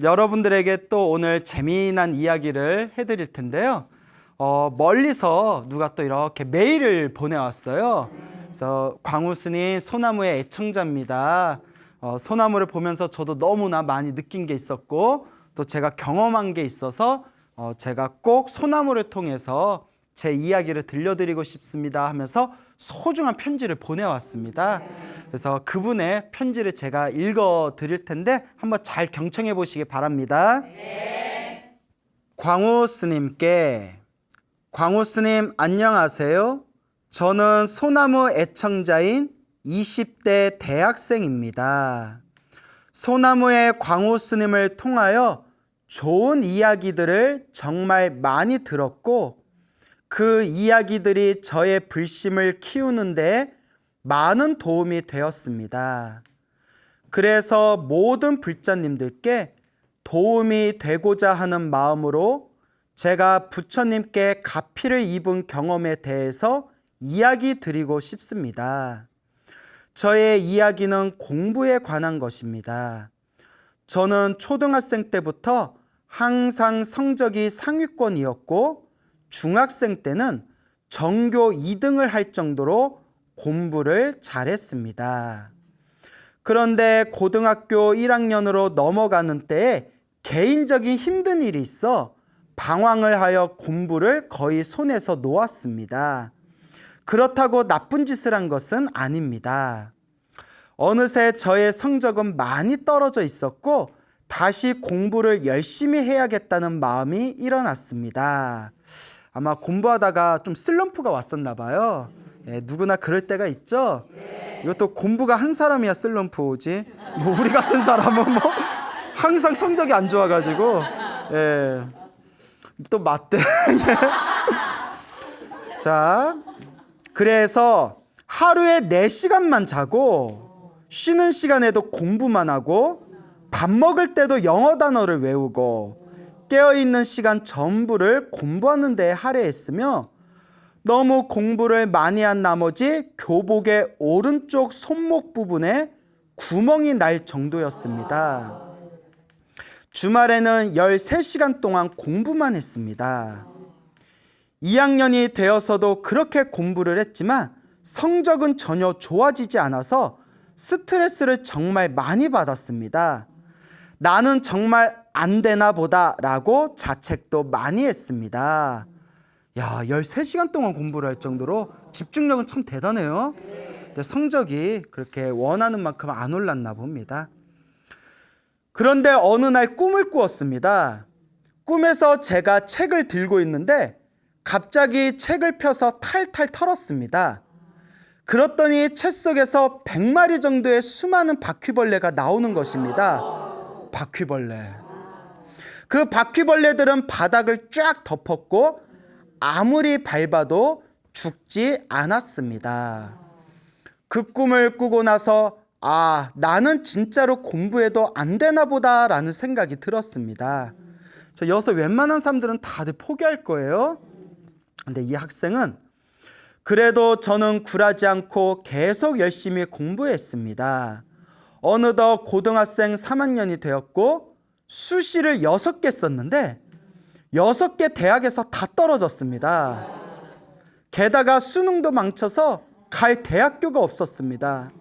여러분들에게 또 오늘 재미난 이야기를 해드릴 텐데요. 멀리서 누가 또 이렇게 메일을 보내왔어요. 그래서 광우스님 소나무의 애청자입니다. 소나무를 보면서 저도 너무나 많이 느낀 게 있었고 또 제가 경험한 게 있어서 제가 꼭 소나무를 통해서 제 이야기를 들려드리고 싶습니다 하면서 소중한 편지를 보내왔습니다. 그래서 그분의 편지를 제가 읽어 드릴 텐데 한번 잘 경청해 보시기 바랍니다. 네. 광우 스님께, 광우 스님 안녕하세요. 저는 소나무 애청자인 20대 대학생입니다. 소나무의 광우 스님을 통하여 좋은 이야기들을 정말 많이 들었고 그 이야기들이 저의 불심을 키우는 데 많은 도움이 되었습니다. 그래서 모든 불자님들께 도움이 되고자 하는 마음으로 제가 부처님께 가피를 입은 경험에 대해서 이야기 드리고 싶습니다. 저의 이야기는 공부에 관한 것입니다. 저는 초등학생 때부터 항상 성적이 상위권이었고 중학생 때는 전교 2등을 할 정도로 공부를 잘했습니다. 그런데 고등학교 1학년으로 넘어가는 때에 개인적인 힘든 일이 있어 방황을 하여 공부를 거의 손에서 놓았습니다. 그렇다고 나쁜 짓을 한 것은 아닙니다. 어느새 저의 성적은 많이 떨어져 있었고 다시 공부를 열심히 해야겠다는 마음이 일어났습니다. 아마 공부하다가 좀 슬럼프가 왔었나 봐요. 예, 누구나 그럴 때가 있죠. 이것도 공부가 한 사람이야 슬럼프 오지. 뭐 우리 같은 사람은 뭐 항상 성적이 안 좋아가지고 예, 또 맞대. 자, 그래서 하루에 4시간만 자고 쉬는 시간에도 공부만 하고 밥 먹을 때도 영어 단어를 외우고 깨어있는 시간 전부를 공부하는 데 할애했으며 너무 공부를 많이 한 나머지 교복의 오른쪽 손목 부분에 구멍이 날 정도였습니다. 주말에는 13시간 동안 공부만 했습니다. 2학년이 되어서도 그렇게 공부를 했지만 성적은 전혀 좋아지지 않아서 스트레스를 정말 많이 받았습니다. 나는 정말 안 되나 보다 라고 자책도 많이 했습니다. 야, 13시간 동안 공부를 할 정도로 집중력은 참 대단해요. 근데 성적이 그렇게 원하는 만큼 안 올랐나 봅니다. 그런데 어느 날 꿈을 꾸었습니다. 꿈에서 제가 책을 들고 있는데 갑자기 책을 펴서 탈탈 털었습니다. 그랬더니 책 속에서 100마리 정도의 수많은 바퀴벌레가 나오는 것입니다. 바퀴벌레. 그 바퀴벌레들은 바닥을 쫙 덮었고 아무리 밟아도 죽지 않았습니다. 그 꿈을 꾸고 나서 나는 진짜로 공부해도 안 되나 보다 라는 생각이 들었습니다. 여기서 웬만한 사람들은 다들 포기할 거예요. 근데 이 학생은 그래도 저는 굴하지 않고 계속 열심히 공부했습니다. 어느덧 고등학생 3학년이 되었고 수시를 6개 썼는데 6개 대학에서 다 떨어졌습니다. 게다가 수능도 망쳐서 갈 대학교가 없었습니다.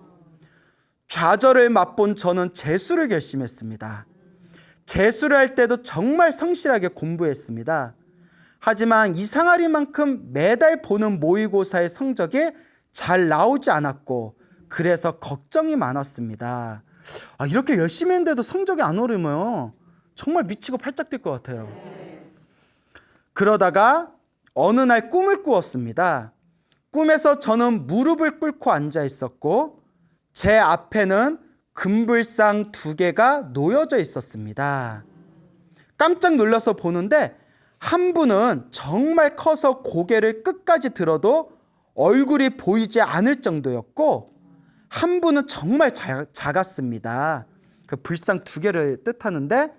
좌절을 맛본 저는 재수를 결심했습니다. 재수를 할 때도 정말 성실하게 공부했습니다. 하지만 이상하리만큼 매달 보는 모의고사의 성적이 잘 나오지 않았고 그래서 걱정이 많았습니다. 이렇게 열심히 했는데도 성적이 안 오르면 정말 미치고 팔짝 뛸 것 같아요. 그러다가 어느 날 꿈을 꾸었습니다. 꿈에서 저는 무릎을 꿇고 앉아 있었고 제 앞에는 금불상 2개가 놓여져 있었습니다. 깜짝 놀라서 보는데 한 분은 정말 커서 고개를 끝까지 들어도 얼굴이 보이지 않을 정도였고 한 분은 정말 작았습니다. 그 불상 2개를 뜻하는데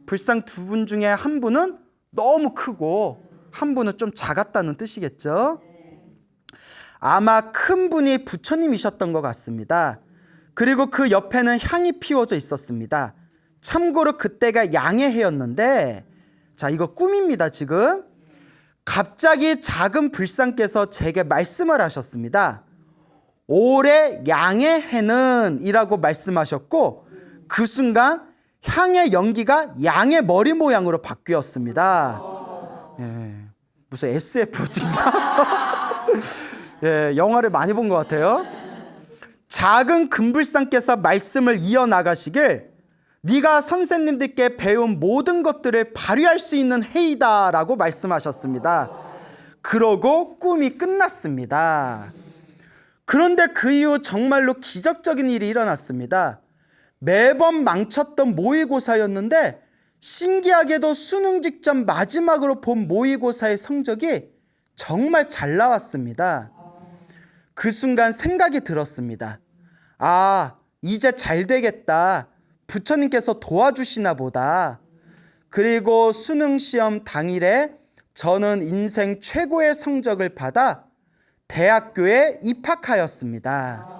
불상 2분 중에 한 분은 너무 크고 한 분은 좀 작았다는 뜻이겠죠. 아마 큰 분이 부처님이셨던 것 같습니다. 그리고 그 옆에는 향이 피워져 있었습니다. 참고로 그때가 양의 해였는데, 자, 이거 꿈입니다. 지금 갑자기 작은 불상께서 제게 말씀을 하셨습니다. 올해 양의 해는 이라고 말씀하셨고, 그 순간 향의 연기가 양의 머리 모양으로 바뀌었습니다. 예, 무슨 SF 찍나? 예, 영화를 많이 본 것 같아요. 작은 금불상께서 말씀을 이어나가시길, 네가 선생님들께 배운 모든 것들을 발휘할 수 있는 해이다 라고 말씀하셨습니다. 그러고 꿈이 끝났습니다. 그런데 그 이후 정말로 기적적인 일이 일어났습니다. 매번 망쳤던 모의고사였는데 신기하게도 수능 직전 마지막으로 본 모의고사의 성적이 정말 잘 나왔습니다. 그 순간 생각이 들었습니다. 아, 이제 잘 되겠다. 부처님께서 도와주시나 보다. 그리고 수능 시험 당일에 저는 인생 최고의 성적을 받아 대학교에 입학하였습니다.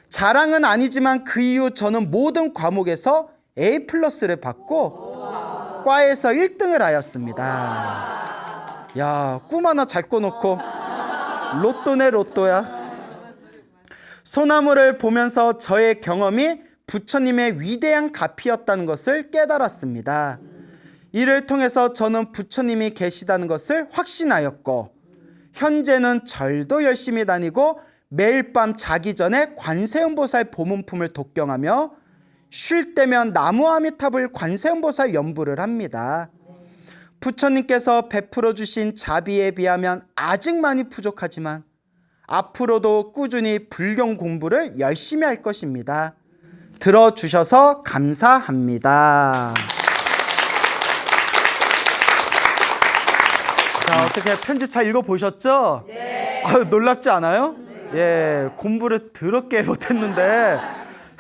자랑은 아니지만 그 이후 저는 모든 과목에서 A+를 받고 과에서 1등을 하였습니다. 야, 꿈 하나 잘 꿔놓고 로또네 로또야. 소나무를 보면서 저의 경험이 부처님의 위대한 가피였다는 것을 깨달았습니다. 이를 통해서 저는 부처님이 계시다는 것을 확신하였고, 현재는 절도 열심히 다니고 매일 밤 자기 전에 관세음보살 보문품을 독경하며 쉴 때면 나무아미탑을 관세음보살 연부를 합니다. 부처님께서 베풀어 주신 자비에 비하면 아직 많이 부족하지만 앞으로도 꾸준히 불경 공부를 열심히 할 것입니다. 들어주셔서 감사합니다. 자, 어떻게 편지 잘 읽어보셨죠? 네. 놀랍지 않아요? 예, 공부를 더럽게 못했는데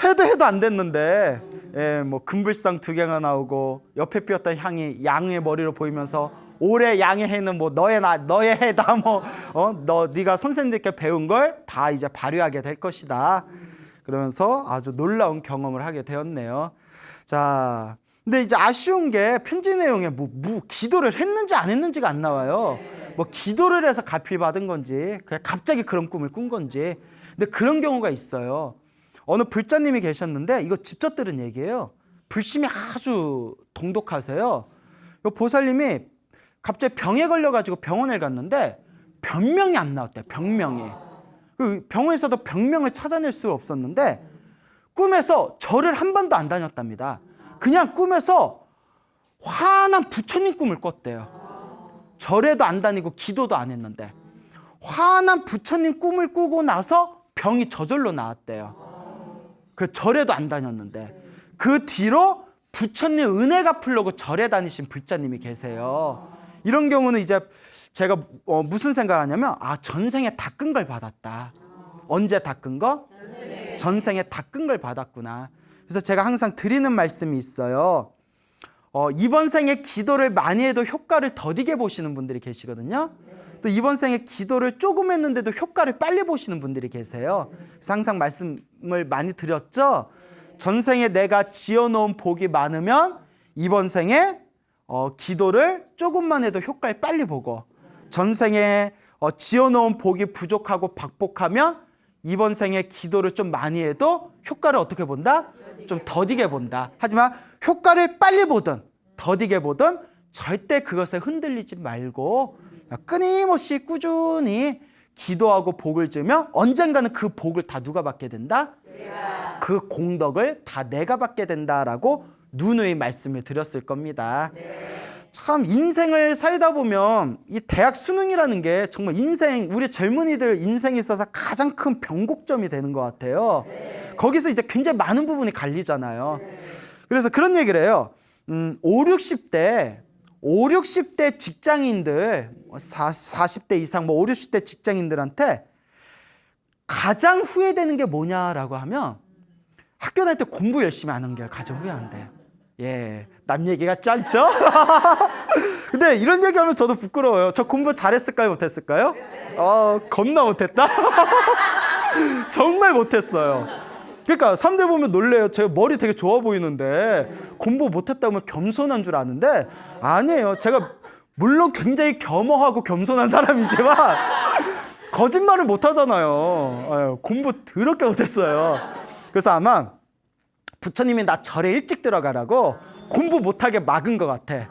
해도 안 됐는데, 예, 뭐 금불상 2개가 나오고 옆에 피었던 향이 양의 머리로 보이면서 올해 양의 해는 뭐 너의 해다, 뭐 네가 선생님들께 배운 걸 다 이제 발휘하게 될 것이다. 그러면서 아주 놀라운 경험을 하게 되었네요. 자, 근데 이제 아쉬운 게 편지 내용에 뭐 기도를 했는지 안 했는지가 안 나와요. 뭐 기도를 해서 가피 받은 건지 그냥 갑자기 그런 꿈을 꾼 건지. 근데 그런 경우가 있어요. 어느 불자님이 계셨는데, 이거 직접 들은 얘기예요. 불심이 아주 동독하세요. 보살님이 갑자기 병에 걸려가지고 병원을 갔는데 병명이 안 나왔대요. 병명이. 그 병원에서도 병명을 찾아낼 수 없었는데 꿈에서 절을 한 번도 안 다녔답니다. 그냥 꿈에서 환한 부처님 꿈을 꿨대요. 절에도 안 다니고 기도도 안 했는데 환한 부처님 꿈을 꾸고 나서 병이 저절로 나았대요. 그 절에도 안 다녔는데 그 뒤로 부처님 은혜 갚으려고 절에 다니신 불자님이 계세요. 이런 경우는 이제 제가 무슨 생각을 하냐면, 전생에 닦은 걸 받았다. 언제 닦은 거? 전생에 닦은 걸 받았구나. 그래서 제가 항상 드리는 말씀이 있어요. 이번 생에 기도를 많이 해도 효과를 더디게 보시는 분들이 계시거든요. 또 이번 생에 기도를 조금 했는데도 효과를 빨리 보시는 분들이 계세요. 그래서 항상 말씀을 많이 드렸죠. 전생에 내가 지어놓은 복이 많으면 이번 생에 기도를 조금만 해도 효과를 빨리 보고, 전생에 지어놓은 복이 부족하고 박복하면 이번 생에 기도를 좀 많이 해도 효과를 어떻게 본다? 좀 더디게 본다. 하지만 효과를 빨리 보든 더디게 보든 절대 그것에 흔들리지 말고 끊임없이 꾸준히 기도하고 복을 주면 언젠가는 그 복을 다 누가 받게 된다? 그 공덕을 다 내가 받게 된다라고 누누이 말씀을 드렸을 겁니다. 참 인생을 살다 보면 이 대학 수능이라는 게 정말 우리 젊은이들 인생에 있어서 가장 큰 변곡점이 되는 것 같아요. 거기서 이제 굉장히 많은 부분이 갈리잖아요. 그래서 그런 얘기를 해요. 50, 60대 직장인들, 40대 이상 5, 60대 직장인들한테 가장 후회되는 게 뭐냐라고 하면 학교 다닐 때 공부 열심히 안 한 게 가장 후회한대요. 예, 남 얘기 같지 않죠? 근데 이런 얘기하면 저도 부끄러워요. 저 공부 잘했을까요? 못했을까요? 겁나 못했다. 정말 못했어요. 그러니까 사람들 보면 놀래요. 제가 머리 되게 좋아 보이는데 공부 못했다면 겸손한 줄 아는데 아니에요. 제가 물론 굉장히 겸허하고 겸손한 사람이지만 거짓말을 못하잖아요. 공부 더럽게 못했어요. 그래서 아마 부처님이 나 절에 일찍 들어가라고 공부 못하게 막은 것 같아.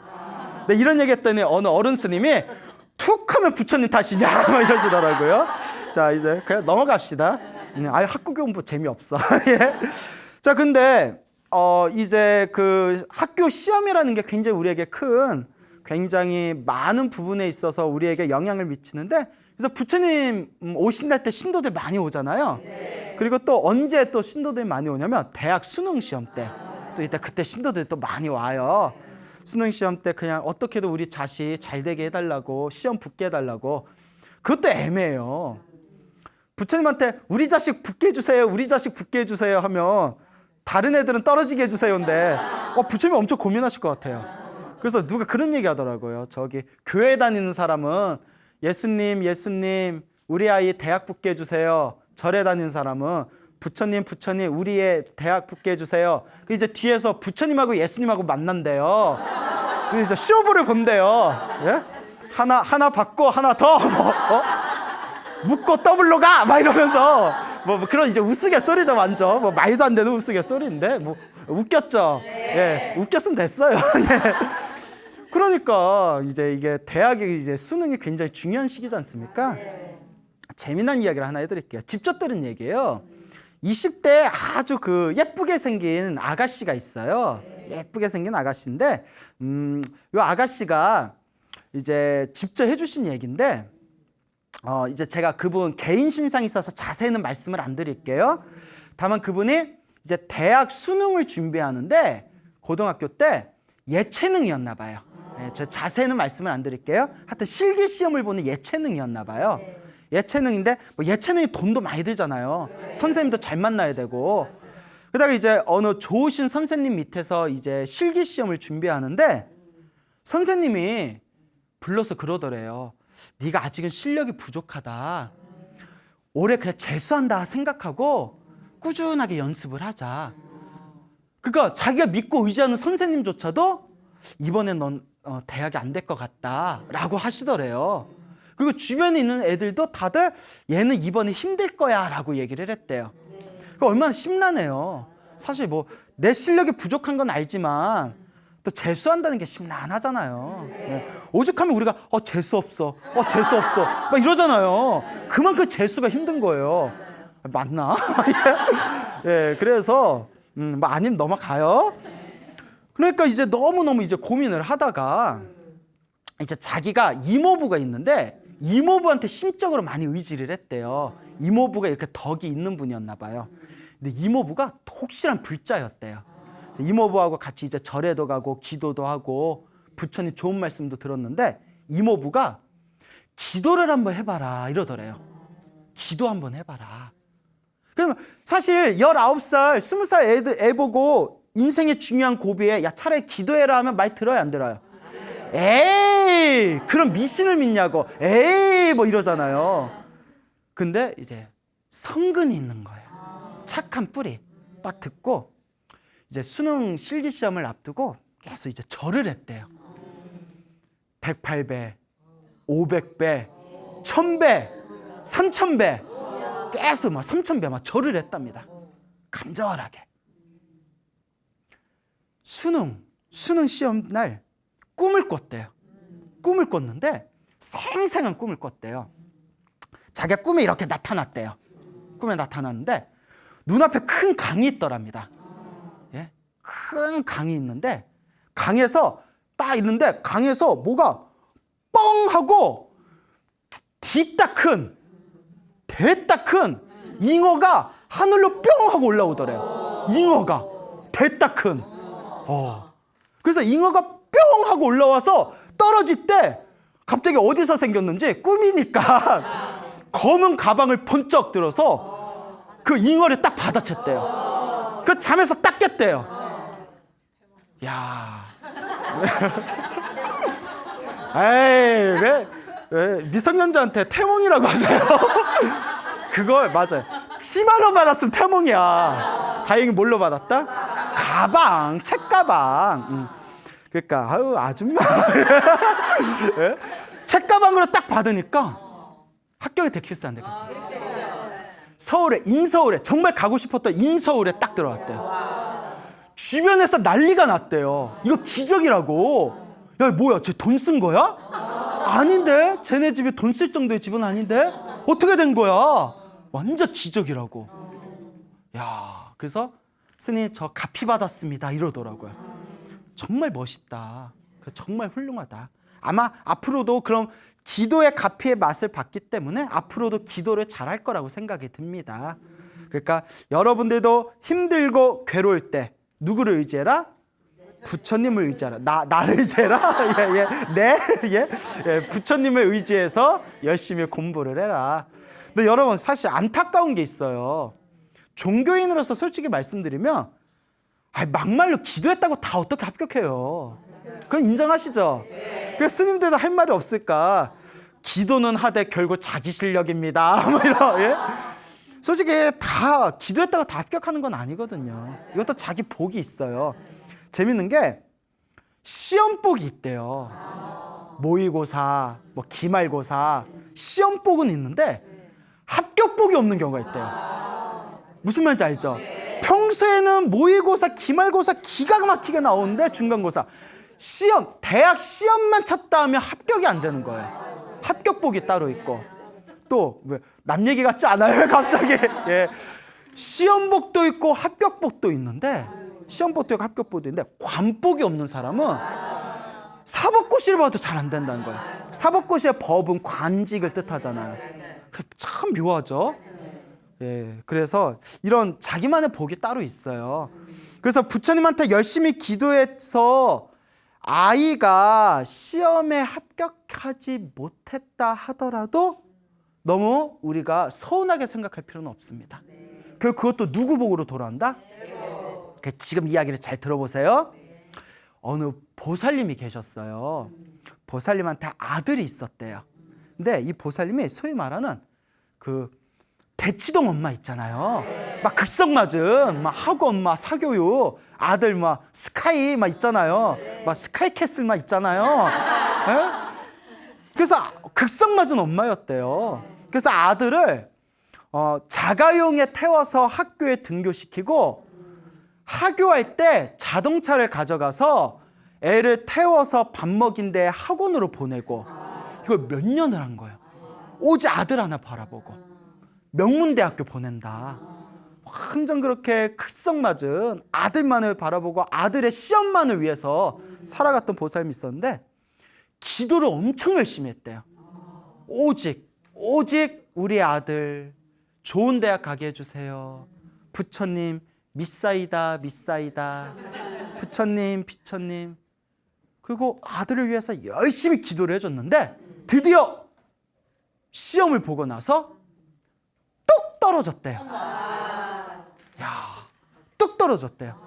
근데 이런 얘기 했더니 어느 어른 스님이 툭 하면 부처님 탓이냐 막 이러시더라고요. 자, 이제 그냥 넘어갑시다. 아유, 학교 공부 재미없어. 예. 자, 근데 이제 그 학교 시험이라는 게 굉장히 우리에게 굉장히 많은 부분에 있어서 우리에게 영향을 미치는데, 그래서 부처님 오신날 때 신도들 많이 오잖아요. 그리고 또 언제 또 신도들이 많이 오냐면 대학 수능 시험 때 또 이때 그때 신도들이 또 많이 와요. 수능 시험 때 그냥 어떻게든 우리 자식 잘 되게 해달라고, 시험 붙게 해달라고. 그것도 애매해요. 부처님한테 우리 자식 붙게 해주세요, 우리 자식 붙게 해주세요 하면 다른 애들은 떨어지게 해주세요인데 부처님이 엄청 고민하실 것 같아요. 그래서 누가 그런 얘기 하더라고요. 저기 교회 다니는 사람은 예수님 우리 아이 대학 붙게 해주세요. 절에 다니는 사람은 부처님 우리의 대학 붙게 해주세요. 이제 뒤에서 부처님하고 예수님하고 만난대요. 그래서 이제 쇼부를 본대요. 예? 하나 받고 하나 더 묻고 더블로 가! 막 이러면서 뭐 그런 이제 우스갯소리죠. 완전 뭐 말도 안 되는 우스갯소리인데 뭐 웃겼죠. 예, 웃겼으면 됐어요. 예. 그러니까 이제 이게 대학의 이제 수능이 굉장히 중요한 시기지 않습니까? 재미난 이야기를 하나 해드릴게요. 직접 들은 얘기예요. 20대에 아주 그 예쁘게 생긴 아가씨가 있어요. 예쁘게 생긴 아가씨인데, 이 아가씨가 이제 직접 해주신 얘기인데, 이제 제가 그분 개인 신상이 있어서 자세히는 말씀을 안 드릴게요. 다만 그분이 이제 대학 수능을 준비하는데 고등학교 때 예체능이었나 봐요. 네, 저 자세히는 말씀을 안 드릴게요. 하여튼 실기 시험을 보는 예체능이었나 봐요. 예체능인데 뭐 예체능이 돈도 많이 들잖아요. 선생님도 잘 만나야 되고. 그다가 이제 어느 좋으신 선생님 밑에서 이제 실기 시험을 준비하는데 선생님이 불러서 그러더래요. 네가 아직은 실력이 부족하다. 올해 그냥 재수한다 생각하고 꾸준하게 연습을 하자. 그러니까 자기가 믿고 의지하는 선생님조차도 이번엔 넌 대학이 안 될 것 같다라고 하시더래요. 그리고 주변에 있는 애들도 다들 얘는 이번에 힘들 거야 라고 얘기를 했대요. 그러니까 얼마나 심란해요. 사실 뭐 내 실력이 부족한 건 알지만 또 재수한다는 게 심란하잖아요. 네. 오죽하면 우리가 재수 없어 막 이러잖아요. 그만큼 재수가 힘든 거예요. 맞나? 예, 그래서 뭐 아니면 넘어가요. 그러니까 이제 너무너무 이제 고민을 하다가 이제 자기가 이모부가 있는데 이모부한테 심적으로 많이 의지를 했대요. 이모부가 이렇게 덕이 있는 분이었나 봐요. 근데 이모부가 독실한 불자였대요. 그래서 이모부하고 같이 이제 절에도 가고 기도도 하고 부처님 좋은 말씀도 들었는데 이모부가 기도를 한번 해봐라 이러더래요. 기도 한번 해봐라. 그러면 사실 19살, 20살 애 보고 인생의 중요한 고비에 야 차라리 기도해라 하면 말 들어요 안 들어요? 에이 그럼 미신을 믿냐고 에이 뭐 이러잖아요. 근데 이제 성근이 있는 거예요. 착한 뿌리 딱 듣고 이제 수능 실기 시험을 앞두고 계속 이제 절을 했대요. 108배, 500배, 1000배, 3000배 계속 막 3000배 막 절을 했답니다. 간절하게. 수능 시험 날 꿈을 꿨대요. 꿈을 꿨는데 생생한 꿈을 꿨대요. 자기가 꿈에 이렇게 나타났대요. 꿈에 나타났는데 눈앞에 큰 강이 있더랍니다. 예? 큰 강이 있는데 강에서 딱 있는데 강에서 뭐가 뻥 하고 대따 큰 잉어가 하늘로 뿅 하고 올라오더래요. 잉어가 대따 큰. 그래서 잉어가 뿅 하고 올라와서 떨어질 때 갑자기 어디서 생겼는지 꿈이니까 검은 가방을 번쩍 들어서 그 잉어를 딱 받아챘대요. 그 잠에서 딱 깼대요. 야, 에이 왜 미성년자한테 태몽이라고 하세요? 그걸 맞아요. 10만 원 받았으면 태몽이야. 다행히 뭘로 받았다? 가방, 책가방. 그러니까 아유 아줌마 예? 책가방으로 딱 받으니까 합격이 됐겠어 안 됐겠어? 서울에 인서울에 정말 가고 싶었던 인서울에 딱 들어갔대요. 주변에서 난리가 났대요. 이거 기적이라고. 야 뭐야 쟤 돈 쓴 거야? 아닌데 쟤네 집에 돈 쓸 정도의 집은 아닌데 어떻게 된 거야? 완전 기적이라고. 야 그래서 스님 저 가피 받았습니다 이러더라고요. 정말 멋있다. 정말 훌륭하다. 아마 앞으로도 그럼 기도의 가피의 맛을 봤기 때문에 앞으로도 기도를 잘할 거라고 생각이 듭니다. 그러니까 여러분들도 힘들고 괴로울 때 누구를 의지해라? 부처님을 의지하라. 나를 의지해라. 부처님을 의지해서 열심히 공부를 해라. 근데 여러분 사실 안타까운 게 있어요. 종교인으로서 솔직히 말씀드리면 막말로 기도했다고 다 어떻게 합격해요? 그건 인정하시죠? 그래서 스님들도 할 말이 없을까? 기도는 하되 결국 자기 실력입니다. 뭐 이런, 예? 솔직히 다 기도했다고 다 합격하는 건 아니거든요. 이것도 자기 복이 있어요. 재밌는 게 시험복이 있대요. 모의고사, 뭐 기말고사, 시험복은 있는데 합격복이 없는 경우가 있대요. 무슨 말인지 알죠? 평소에는 모의고사, 기말고사 기가 막히게 나오는데 중간고사, 시험, 대학 시험만 쳤다 하면 합격이 안 되는 거예요. 합격복이 따로 있고 또 남 얘기 같지 않아요? 갑자기 예. 시험복도 있고 합격복도 있는데 시험복도 있고 합격복도 있는데 관복이 없는 사람은 사법고시를 봐도 잘 안 된다는 거예요. 사법고시의 법은 관직을 뜻하잖아요. 참 묘하죠? 예, 그래서 이런 자기만의 복이 따로 있어요. 그래서 부처님한테 열심히 기도해서 아이가 시험에 합격하지 못했다 하더라도 너무 우리가 서운하게 생각할 필요는 없습니다. 그것도 누구 복으로 돌아온다? 지금 이야기를 잘 들어보세요. 어느 보살님이 계셨어요. 보살님한테 아들이 있었대요. 근데 이 보살님이 소위 말하는 그 대치동 엄마 있잖아요. 막 극성맞은 막 학원 막 사교육 아들 막 스카이 막 있잖아요. 막 스카이 캐슬 막 있잖아요. 예? 그래서 극성맞은 엄마였대요. 그래서 아들을 자가용에 태워서 학교에 등교시키고 하교할 때 자동차를 가져가서 애를 태워서 밥 먹인 데 학원으로 보내고 이걸 몇 년을 한 거예요. 오직 아들 하나 바라보고 명문대학교 보낸다. 완전 그렇게 극성맞은 아들만을 바라보고 아들의 시험만을 위해서 살아갔던 보살님이 있었는데 기도를 엄청 열심히 했대요. 오직 우리 아들 좋은 대학 가게 해주세요. 부처님 믿사이다. 부처님 비처님. 그리고 아들을 위해서 열심히 기도를 해줬는데 드디어 시험을 보고 나서 뚝 떨어졌대요. 뚝 떨어졌대요.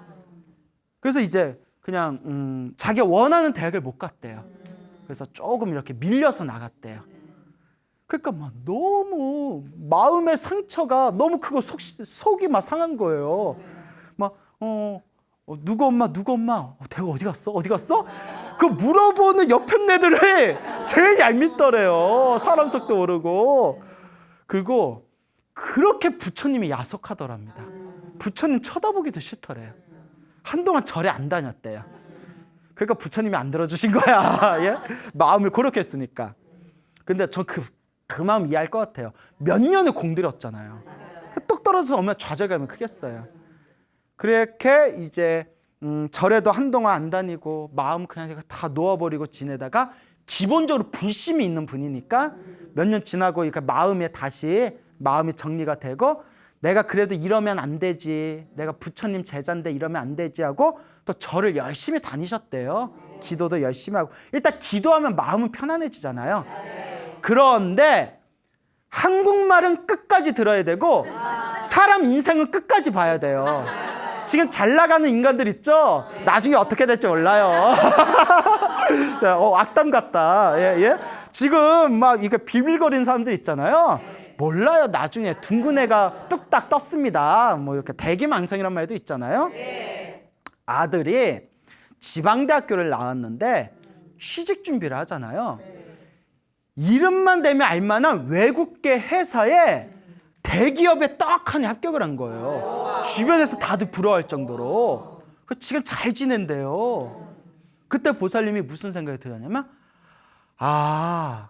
그래서 이제 그냥 자기가 원하는 대학을 못 갔대요. 그래서 조금 이렇게 밀려서 나갔대요. 그러니까 막 너무 마음의 상처가 너무 크고 속이 막 상한 거예요. 막 누구 엄마 대가 어디 갔어? 그 물어보는 옆에 애들이 제일 얄밉더래요. 사람 속도 모르고. 그리고 그렇게 부처님이 야속하더랍니다. 부처님 쳐다보기도 싫더래요. 한동안 절에 안 다녔대요. 그러니까 부처님이 안 들어주신 거야. 예? 마음을 그렇게 했으니까. 근데 전 그 마음 이해할 것 같아요. 몇 년을 공들였잖아요. 뚝 떨어져서 얼마나 좌절감이 크겠어요. 그렇게 이제 절에도 한동안 안 다니고 마음 그냥 다 놓아버리고 지내다가 기본적으로 불심이 있는 분이니까 몇 년 지나고 다시 마음이 정리가 되고 내가 그래도 이러면 안 되지. 내가 부처님 제자인데 이러면 안 되지 하고 또 절을 열심히 다니셨대요. 기도도 열심히 하고. 일단 기도하면 마음은 편안해지잖아요. 그런데 한국말은 끝까지 들어야 되고 사람 인생은 끝까지 봐야 돼요. 지금 잘 나가는 인간들 있죠? 나중에 어떻게 될지 몰라요. 악담 같다. 예. 지금 막 이게 비빌거리는 사람들 있잖아요. 몰라요. 나중에 둥근 애가 뚝딱 떴습니다. 뭐 이렇게 대기망성이란 말도 있잖아요. 아들이 지방대학교를 나왔는데 취직 준비를 하잖아요. 이름만 대면 알만한 외국계 회사에 대기업에 떡하니 합격을 한 거예요. 주변에서 다들 부러워할 정도로. 지금 잘 지낸대요. 그때 보살님이 무슨 생각이 들었냐면, 아,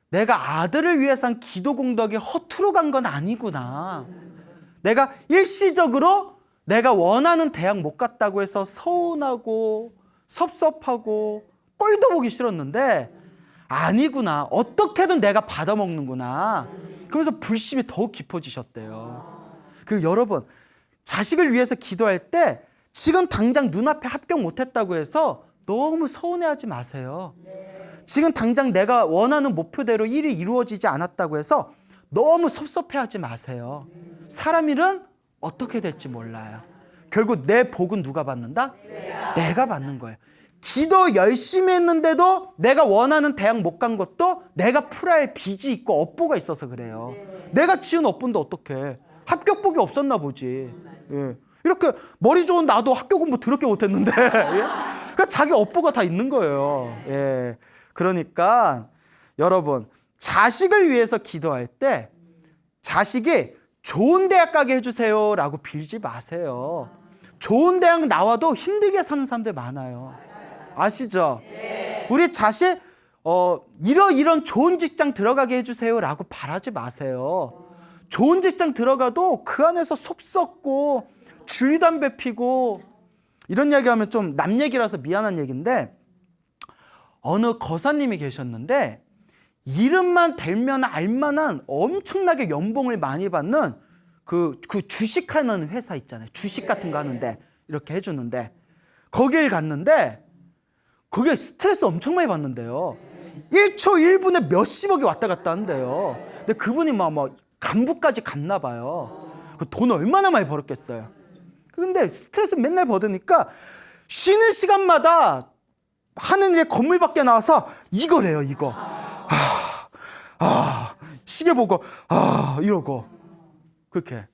내가 아들을 위해서 한 기도 공덕이 허투루 간 건 아니구나. 내가 일시적으로 내가 원하는 대학 못 갔다고 해서 서운하고 섭섭하고 꼴도 보기 싫었는데 아니구나. 어떻게든 내가 받아먹는구나. 그러면서 불심이 더욱 깊어지셨대요. 여러분, 자식을 위해서 기도할 때 지금 당장 눈앞에 합격 못했다고 해서 너무 서운해하지 마세요. 지금 당장 내가 원하는 목표대로 일이 이루어지지 않았다고 해서 너무 섭섭해하지 마세요. 사람 일은 어떻게 될지 몰라요. 결국 내 복은 누가 받는다? 내가 받는 거예요. 기도 열심히 했는데도 내가 원하는 대학 못 간 것도 내가 풀어야 할 빚이 있고 업보가 있어서 그래요. 내가 지은 업보인데 어떡해. 합격복이 없었나 보지. 예. 이렇게 머리 좋은 나도 학교 공부 더럽게 못했는데 예? 그러니까 자기 업보가 다 있는 거예요. 예. 그러니까 여러분, 자식을 위해서 기도할 때 자식이 좋은 대학 가게 해주세요 라고 빌지 마세요. 좋은 대학 나와도 힘들게 사는 사람들 많아요. 아시죠? 우리 자식 이런 좋은 직장 들어가게 해주세요 라고 바라지 마세요. 좋은 직장 들어가도 그 안에서 속 썩고 주의담배 피고, 이런 얘기하면 좀 남 얘기라서 미안한 얘기인데, 어느 거사님이 계셨는데 이름만 대면 알만한 엄청나게 연봉을 많이 받는 그 주식하는 회사 있잖아요. 주식 같은 거 하는데 이렇게 해주는데, 거길 갔는데 거기에 스트레스 엄청 많이 받는데요. 1초 1분에 몇십억이 왔다 갔다 한대요. 근데 그분이 막 간부까지 갔나 봐요. 돈 얼마나 많이 벌었겠어요. 근데 스트레스 맨날 받으니까 쉬는 시간마다 하는 일에 건물 밖에 나와서 이거래요, 이거. 시계 보고 이러고. 그렇게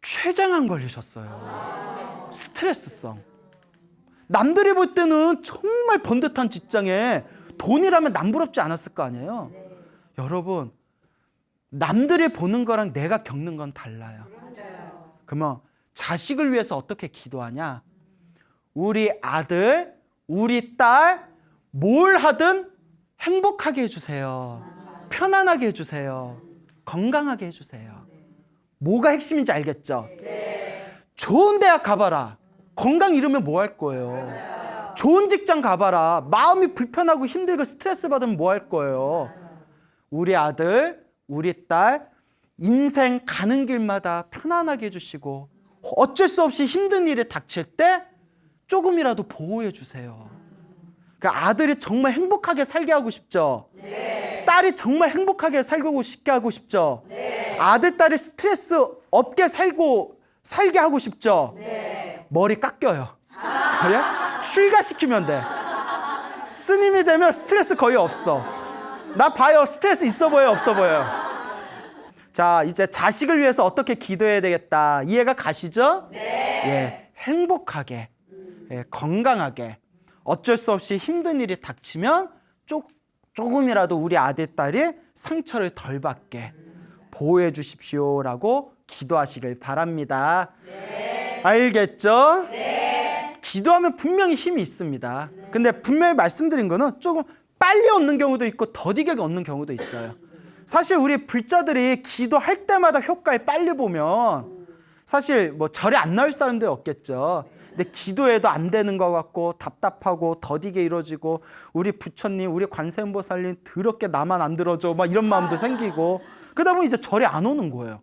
췌장암 걸리셨어요. 스트레스성. 남들이 볼 때는 정말 번듯한 직장에 돈이라면 남부럽지 않았을 거 아니에요. 여러분, 남들이 보는 거랑 내가 겪는 건 달라요. 그러면 자식을 위해서 어떻게 기도하냐? 우리 아들, 우리 딸, 뭘 하든 행복하게 해주세요. 편안하게 해주세요. 건강하게 해주세요. 뭐가 핵심인지 알겠죠? 좋은 대학 가봐라. 건강 잃으면 뭐 할 거예요? 좋은 직장 가봐라. 마음이 불편하고 힘들고 스트레스 받으면 뭐 할 거예요? 우리 아들, 우리 딸, 인생 가는 길마다 편안하게 해주시고, 어쩔 수 없이 힘든 일이 닥칠 때 조금이라도 보호해 주세요. 그러니까 아들이 정말 행복하게 살게 하고 싶죠? 딸이 정말 행복하게 살고 싶게 하고 싶죠? 아들, 딸이 스트레스 없게 살게 하고 싶죠? 머리 깎여요. 그래? 출가시키면 돼. 스님이 되면 스트레스 거의 없어. 나 봐요. 스트레스 있어 보여요? 없어 보여요? 자, 이제 자식을 위해서 어떻게 기도해야 되겠다. 이해가 가시죠? 예, 행복하게, 예, 건강하게, 어쩔 수 없이 힘든 일이 닥치면 조금이라도 우리 아들, 딸이 상처를 덜 받게 보호해 주십시오라고 기도하시길 바랍니다. 알겠죠? 기도하면 분명히 힘이 있습니다. 근데 분명히 말씀드린 거는 조금 빨리 얻는 경우도 있고 더디게 얻는 경우도 있어요. 사실 우리 불자들이 기도할 때마다 효과를 빨리 보면 사실 절에 안 나올 사람들이 없겠죠. 근데 기도해도 안 되는 것 같고 답답하고 더디게 이루어지고, 우리 부처님, 우리 관세음보살님 더럽게 나만 안 들어줘 막 이런 마음도 생기고, 그러다 보면 이제 절에 안 오는 거예요.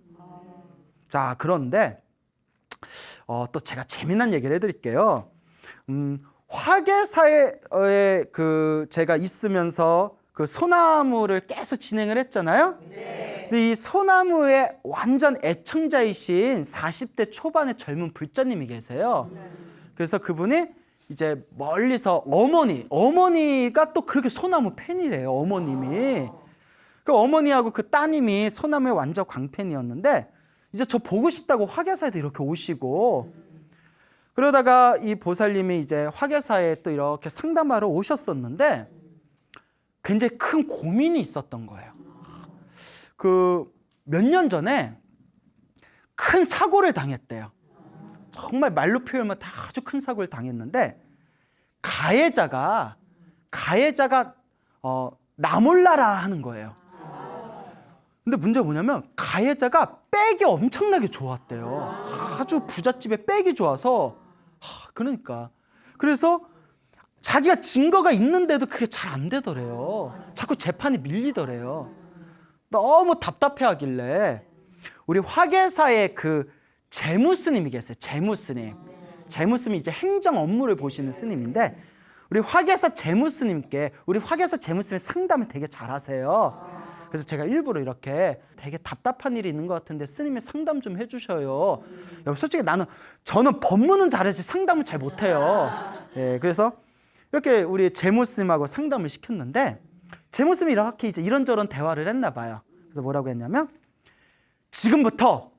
자, 그런데 또 제가 재미난 얘기를 해드릴게요. 화계사에 제가 있으면서 그 소나무를 계속 진행을 했잖아요. 근데 이 소나무의 완전 애청자이신 40대 초반의 젊은 불자님이 계세요. 그래서 그분이 이제 멀리서 어머니가 또 그렇게 소나무 팬이래요. 어머님이. 그 어머니하고 그 따님이 소나무의 완전 광팬이었는데 이제 저 보고 싶다고 화계사에도 이렇게 오시고, 그러다가 이 보살님이 이제 화계사에 또 이렇게 상담하러 오셨었는데 굉장히 큰 고민이 있었던 거예요. 그 몇 년 전에 큰 사고를 당했대요. 정말 말로 표현하면 다 아주 큰 사고를 당했는데 가해자가 나 몰라라 하는 거예요. 근데 문제가 뭐냐면 가해자가 백이 엄청나게 좋았대요. 아주 부잣집에 백이 좋아서, 그러니까 그래서 자기가 증거가 있는데도 그게 잘 안 되더래요. 자꾸 재판이 밀리더래요. 너무 답답해하길래 우리 화계사의 그 재무스님이 계세요. 재무스님이 이제 행정 업무를 보시는 스님인데, 우리 화계사 재무스님께 우리 화계사 재무스님 상담을 되게 잘하세요. 그래서 제가 일부러 이렇게 되게 답답한 일이 있는 것 같은데 스님이 상담 좀 해주셔요. 솔직히 저는 법문은 잘하지 상담을 잘 못해요. 예, 그래서 이렇게 우리 재무스님하고 상담을 시켰는데 재무스님이 이렇게 이제 이런저런 대화를 했나 봐요. 그래서 뭐라고 했냐면, 지금부터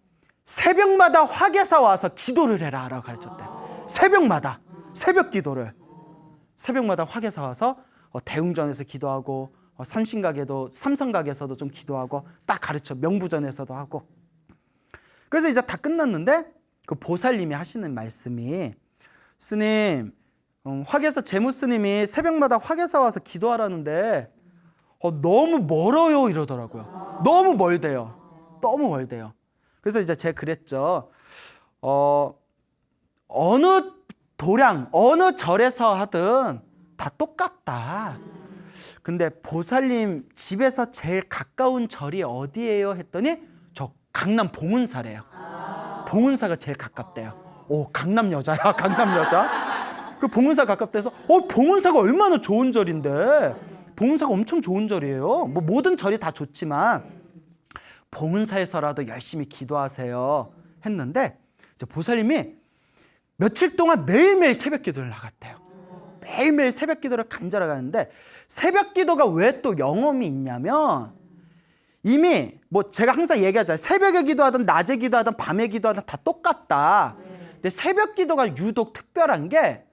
새벽마다 화계사 와서 기도를 해라 라고 가르쳤대요. 새벽마다 새벽 기도를, 새벽마다 화계사 와서 대웅전에서 기도하고 산신각에도 삼성각에서도 좀 기도하고 딱 가르쳐, 명부전에서도 하고. 그래서 이제 다 끝났는데 그 보살님이 하시는 말씀이, 스님, 화계사 재무스님이 새벽마다 화계사 와서 기도하라는데 너무 멀어요 이러더라고요. 너무 멀대요. 그래서 이제 제가 그랬죠. 어느 도량, 어느 절에서 하든 다 똑같다. 근데 보살님 집에서 제일 가까운 절이 어디예요? 했더니 저 강남 봉은사래요. 봉은사가 제일 가깝대요. 오, 강남 여자야, 강남 여자. 그 봉은사 가깝대서 봉은사가 얼마나 좋은 절인데, 봉은사가 엄청 좋은 절이에요. 뭐 모든 절이 다 좋지만 봉은사에서라도 열심히 기도하세요 했는데, 이제 보살님이 며칠 동안 매일매일 새벽 기도를 나갔대요. 매일매일 새벽 기도를 간절하게 하는데, 새벽 기도가 왜 또 영험이 있냐면, 이미 뭐 제가 항상 얘기하잖아요. 새벽에 기도하든 낮에 기도하든 밤에 기도하든 다 똑같다. 근데 새벽 기도가 유독 특별한 게,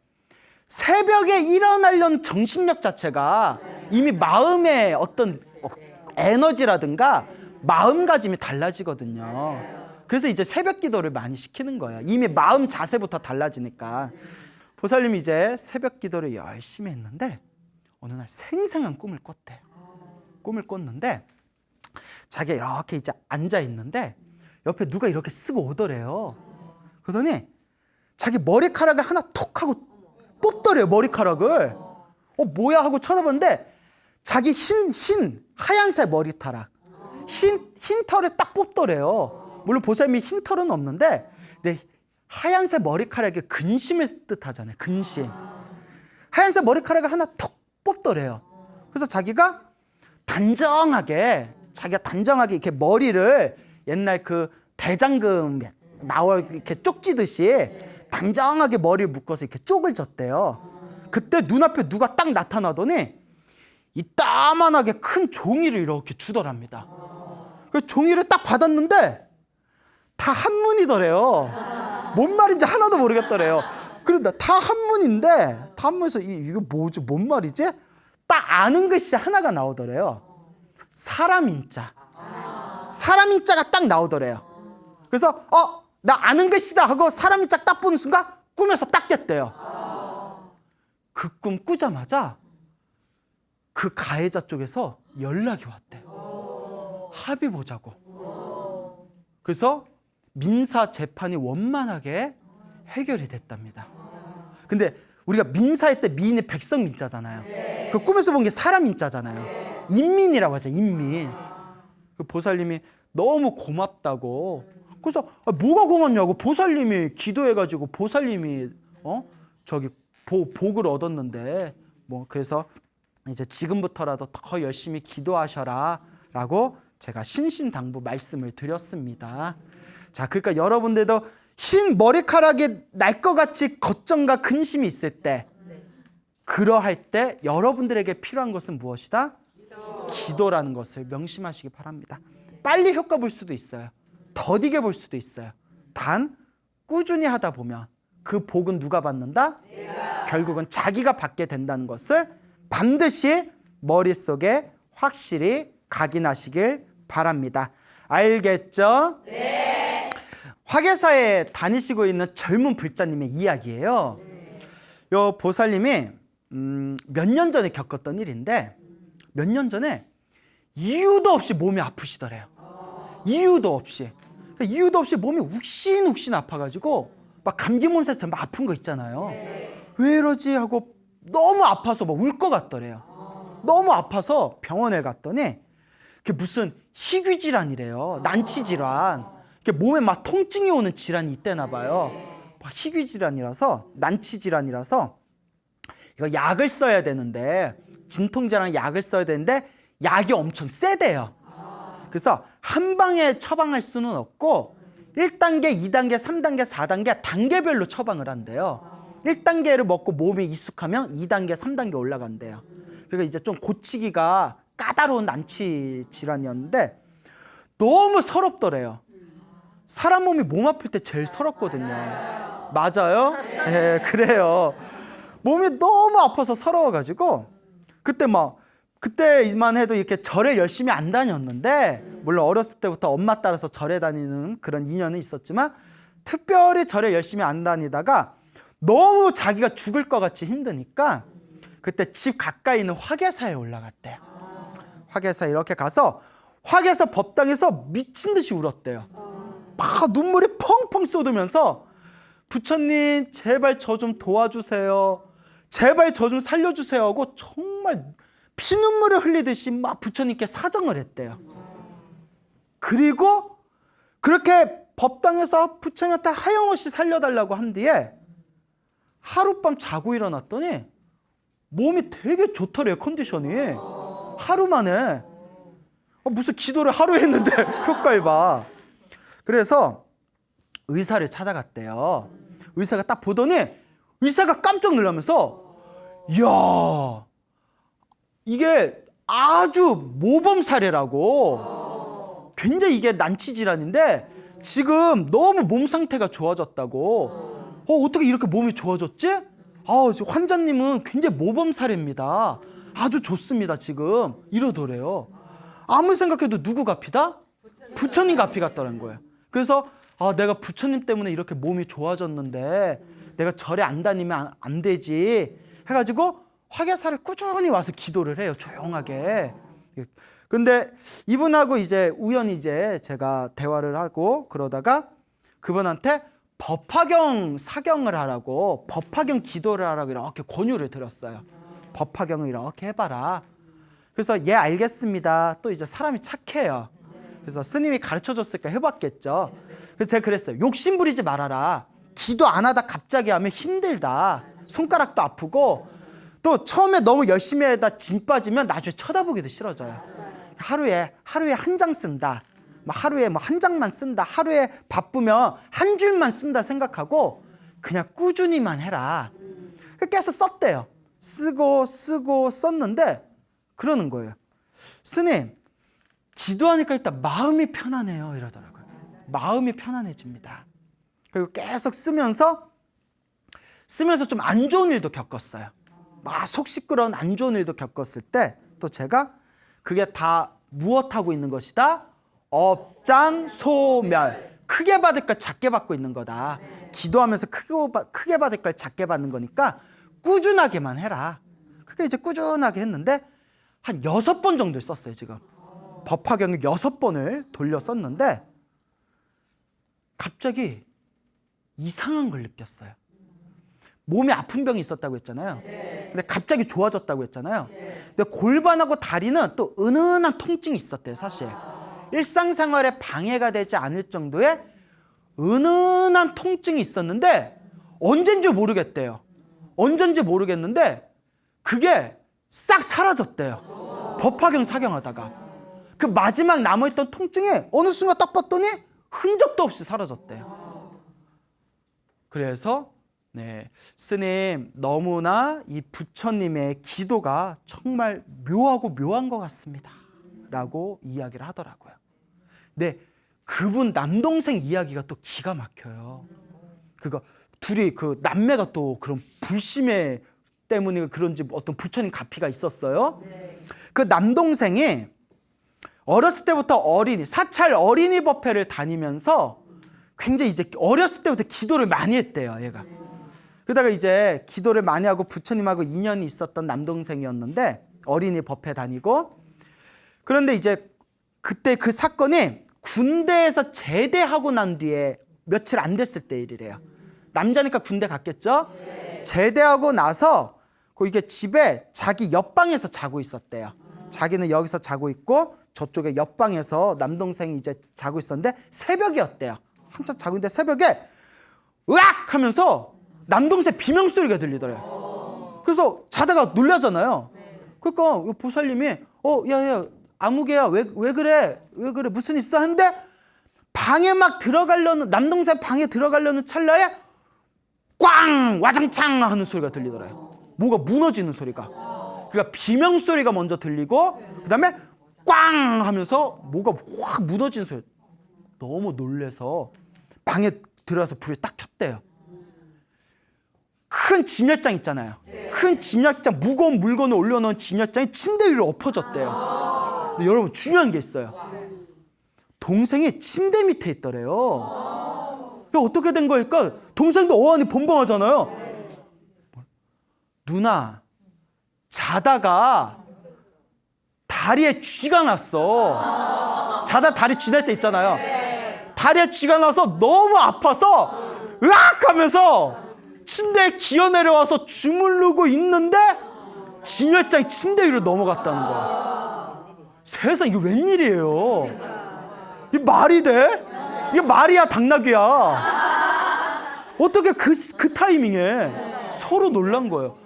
새벽에 일어나려는 정신력 자체가 이미 마음의 어떤 에너지라든가 마음가짐이 달라지거든요. 그래서 이제 새벽 기도를 많이 시키는 거예요. 이미 마음 자세부터 달라지니까. 보살님이 이제 새벽 기도를 열심히 했는데 어느 날 생생한 꿈을 꿨대요. 꿈을 꿨는데 자기가 이렇게 이제 앉아 있는데 옆에 누가 이렇게 쓰고 오더래요. 그러더니 자기 머리카락을 하나 톡 하고 뽑더래요. 머리카락을. 뭐야 하고 쳐다봤는데 자기 하얀색 머리카락, 흰 털을 딱 뽑더래요. 물론 보살님이 흰 털은 없는데, 근데 하얀색 머리카락이 근심을 뜻하잖아요. 근심. 하얀색 머리카락을 하나 톡 뽑더래요. 그래서 자기가 단정하게 이렇게 머리를 옛날 그 대장금 이렇게 쪽지듯이 단정하게 머리를 묶어서 이렇게 쪽을 졌대요. 그때 눈앞에 누가 딱 나타나더니 이따만하게 큰 종이를 이렇게 주더랍니다. 그 종이를 딱 받았는데 다 한문이더래요. 뭔 말인지 하나도 모르겠더래요. 그런데 다 한문인데, 다 한문에서 이거 뭐지? 뭔 말이지? 딱 아는 글씨 하나가 나오더래요. 사람인자. 사람인자가 딱 나오더래요. 그래서 나 아는 글씨다 하고 사람인자 딱 보는 순간 꿈에서 딱 깼대요. 그 꿈 꾸자마자 그 가해자 쪽에서 연락이 왔대요. 합의 보자고. 그래서 민사 재판이 원만하게 해결이 됐답니다. 근데 우리가 민사할 때 민이 백성 민자잖아요. 그 꿈에서 본 게 사람 민자잖아요. 인민이라고 하죠. 인민. 그 보살님이 너무 고맙다고. 그래서 뭐가 고맙냐고. 보살님이 기도해가지고 보살님이 복을 얻었는데, 뭐 그래서 이제 지금부터라도 더 열심히 기도하셔라라고 제가 신신당부 말씀을 드렸습니다. 자, 그러니까 여러분들도 흰 머리카락이 날 것 같이 걱정과 근심이 있을 때, 그러할 때 여러분들에게 필요한 것은 무엇이다? 기도라는 것을 명심하시기 바랍니다. 빨리 효과 볼 수도 있어요. 더디게 볼 수도 있어요. 단 꾸준히 하다 보면 그 복은 누가 받는다? 결국은 자기가 받게 된다는 것을 반드시 머릿속에 확실히 각인하시길 바랍니다. 알겠죠? 네. 화계사에 다니시고 있는 젊은 불자님의 이야기예요. 요 보살님이 몇 년 전에 겪었던 일인데, 몇 년 전에 이유도 없이 몸이 아프시더래요. 이유도 없이 몸이 욱신욱신 아파가지고 막 감기 몸살처럼 막 아픈 거 있잖아요. 왜 이러지 하고 너무 아파서 막 울 것 같더래요. 너무 아파서 병원에 갔더니 그게 무슨 희귀 질환이래요. 난치 질환. 몸에 막 통증이 오는 질환이 있대나 봐요. 희귀 질환이라서, 난치 질환이라서 이거 약을 써야 되는데, 진통제랑 약을 써야 되는데 약이 엄청 세대요. 그래서 한 방에 처방할 수는 없고 1단계, 2단계, 3단계, 4단계 단계별로 처방을 한대요. 1단계를 먹고 몸에 익숙하면 2단계, 3단계 올라간대요. 그러니까 이제 좀 고치기가 까다로운 난치 질환이었는데 너무 서럽더래요. 사람 몸이 몸 아플 때 제일 서럽거든요. 맞아요? 네, 그래요. 몸이 너무 아파서 서러워가지고 그때만 해도 이렇게 절에 열심히 안 다녔는데, 물론 어렸을 때부터 엄마 따라서 절에 다니는 그런 인연은 있었지만 특별히 절에 열심히 안 다니다가 너무 자기가 죽을 것 같이 힘드니까 그때 집 가까이 있는 화계사에 올라갔대요. 화계사에 이렇게 가서 화계사 법당에서 미친 듯이 울었대요. 막 눈물이 펑펑 쏟으면서 부처님 제발 저 좀 도와주세요. 제발 저 좀 살려주세요 하고 정말 피눈물을 흘리듯이 막 부처님께 사정을 했대요. 그리고 그렇게 법당에서 부처님한테 하염없이 살려달라고 한 뒤에 하룻밤 자고 일어났더니 몸이 되게 좋더래요. 컨디션이 하루 만에. 무슨 기도를 하루 했는데 효과를 봐. 그래서 의사를 찾아갔대요. 의사가 딱 보더니 의사가 깜짝 놀라면서, 이야, 이게 아주 모범 사례라고. 굉장히 이게 난치 질환인데 지금 너무 몸 상태가 좋아졌다고. 어떻게 이렇게 몸이 좋아졌지? 환자님은 굉장히 모범 사례입니다. 아주 좋습니다 지금. 이러더래요. 아무리 생각해도 누구 값이다? 부처님 값이 같다는 거예요. 그래서 내가 부처님 때문에 이렇게 몸이 좋아졌는데 내가 절에 안 다니면 안 되지 해가지고 화계사를 꾸준히 와서 기도를 해요. 조용하게. 근데 이분하고 이제 우연히 이제 제가 대화를 하고 그러다가 그분한테 법화경 사경을 하라고, 법화경 기도를 하라고 이렇게 권유를 드렸어요. 법화경을 이렇게 해봐라. 그래서 예 알겠습니다. 또 이제 사람이 착해요. 그래서 스님이 가르쳐줬으니까 해봤겠죠. 그래서 제가 그랬어요. 욕심 부리지 말아라. 기도 안 하다 갑자기 하면 힘들다. 손가락도 아프고 또 처음에 너무 열심히 하다 진 빠지면 나중에 쳐다보기도 싫어져요. 하루에 한 장 쓴다. 하루에 한 장만 쓴다. 하루에 바쁘면 한 줄만 쓴다 생각하고 그냥 꾸준히만 해라. 계속 썼대요. 쓰고 썼는데 그러는 거예요. 스님, 기도하니까 일단 마음이 편안해요. 이러더라고요. 마음이 편안해집니다. 그리고 계속 쓰면서 좀 안 좋은 일도 겪었어요. 막 속 시끄러운 안 좋은 일도 겪었을 때 또 제가 그게 다 무엇하고 있는 것이다? 업장소멸. 크게 받을 걸 작게 받고 있는 거다. 기도하면서 크게 받을 걸 작게 받는 거니까 꾸준하게만 해라. 그러니까 이제 꾸준하게 했는데 한 6번 정도 썼어요. 지금 법화경을 6번을 돌려 썼는데 갑자기 이상한 걸 느꼈어요. 몸에 아픈 병이 있었다고 했잖아요. 근데 갑자기 좋아졌다고 했잖아요. 근데 골반하고 다리는 또 은은한 통증이 있었대요. 사실 일상생활에 방해가 되지 않을 정도의 은은한 통증이 있었는데 언젠지 모르겠대요. 언젠지 모르겠는데 그게 싹 사라졌대요. 법화경 사경하다가 그 마지막 남아있던 통증이 어느 순간 딱 봤더니 흔적도 없이 사라졌대요. 그래서 네, 스님 너무나 이 부처님의 기도가 정말 묘하고 묘한 것 같습니다 라고 이야기를 하더라고요. 네, 그분 남동생 이야기가 또 기가 막혀요. 그거 둘이 그 남매가 또 그런 불심에 때문에 그런지 어떤 부처님 가피가 있었어요. 그 남동생이 어렸을 때부터 사찰 어린이 법회를 다니면서 굉장히 이제 어렸을 때부터 기도를 많이 했대요, 얘가. 그러다가 이제 기도를 많이 하고 부처님하고 인연이 있었던 남동생이었는데 어린이 법회 다니고, 그런데 이제 그때 그 사건이 군대에서 제대하고 난 뒤에 며칠 안 됐을 때 일이래요. 남자니까 군대 갔겠죠? 제대하고 나서 이게 집에 자기 옆방에서 자고 있었대요. 자기는 여기서 자고 있고 저쪽에 옆방에서 남동생이 이제 자고 있었는데 새벽이었대요. 한참 자고 있는데 새벽에 으악 하면서 남동생 비명소리가 들리더래요. 그래서 자다가 놀라잖아요. 그러니까 보살님이 야야 아무개야 왜 그래 무슨 있어 하는데 방에 막 들어가려는, 남동생 방에 들어가려는 찰나에 꽝 와장창 하는 소리가 들리더래요. 뭐가 무너지는 소리가. 그러니까 비명소리가 먼저 들리고 그 다음에 꽝 하면서 뭐가 확 무너지는 소리. 너무 놀래서 방에 들어가서 불을 딱 켰대요. 큰 진열장 있잖아요. 큰 진열장, 무거운 물건을 올려놓은 진열장이 침대 위로 엎어졌대요. 근데 여러분 중요한 게 있어요. 동생이 침대 밑에 있더래요. 어떻게 된 거니까 동생도 어안이 번방하잖아요. 누나, 자다가 다리에 쥐가 났어. 자다 다리 쥐 날 때 있잖아요. 다리에 쥐가 나서 너무 아파서 으악 하면서 침대에 기어 내려와서 주무르고 있는데 진열장이 침대 위로 넘어갔다는 거야. 세상 이게 웬일이에요? 이게 말이 돼? 이게 말이야 당나귀야? 어떻게 그 타이밍에 서로 놀란 거예요.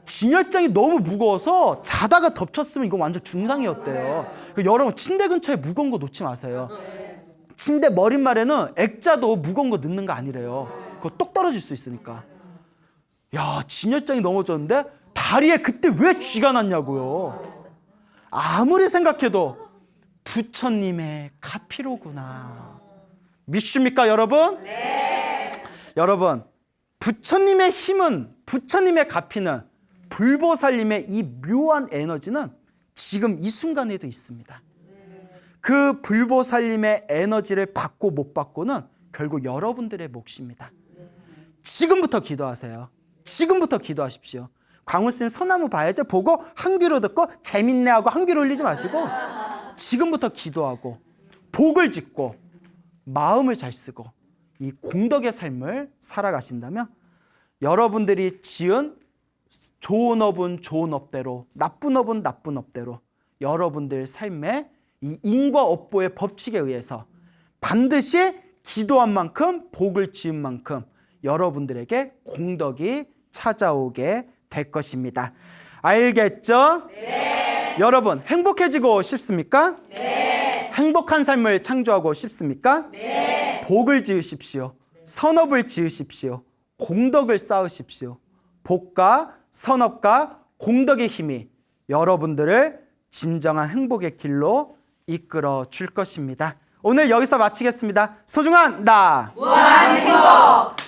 진열장이 너무 무거워서 자다가 덮쳤으면 이거 완전 중상이었대요. 여러분 침대 근처에 무거운 거 놓지 마세요. 침대 머릿말에는 액자도 무거운 거 넣는 거 아니래요. 그거 똑 떨어질 수 있으니까. 야, 진열장이 넘어졌는데 다리에 그때 왜 쥐가 났냐고요. 아무리 생각해도 부처님의 가피로구나. 믿습니까 여러분? 네. 여러분, 부처님의 힘은, 부처님의 가피는, 불보살님의 이 묘한 에너지는 지금 이 순간에도 있습니다. 그 불보살님의 에너지를 받고 못 받고는 결국 여러분들의 몫입니다. 지금부터 기도하세요. 지금부터 기도하십시오. 광우스님 소나무 봐야죠. 보고 한 귀로 듣고 재밌네 하고 한 귀로 흘리지 마시고 지금부터 기도하고 복을 짓고 마음을 잘 쓰고 이 공덕의 삶을 살아가신다면 여러분들이 지은 좋은 업은 좋은 업대로, 나쁜 업은 나쁜 업대로 여러분들 삶에 이 인과업보의 법칙에 의해서 반드시 기도한 만큼 복을 지은 만큼 여러분들에게 공덕이 찾아오게 될 것입니다. 알겠죠? 네. 여러분 행복해지고 싶습니까? 네. 행복한 삶을 창조하고 싶습니까? 네. 복을 지으십시오. 선업을 지으십시오. 공덕을 쌓으십시오. 복과 선업과 공덕의 힘이 여러분들을 진정한 행복의 길로 이끌어 줄 것입니다. 오늘 여기서 마치겠습니다. 소중한 나 무한 행복.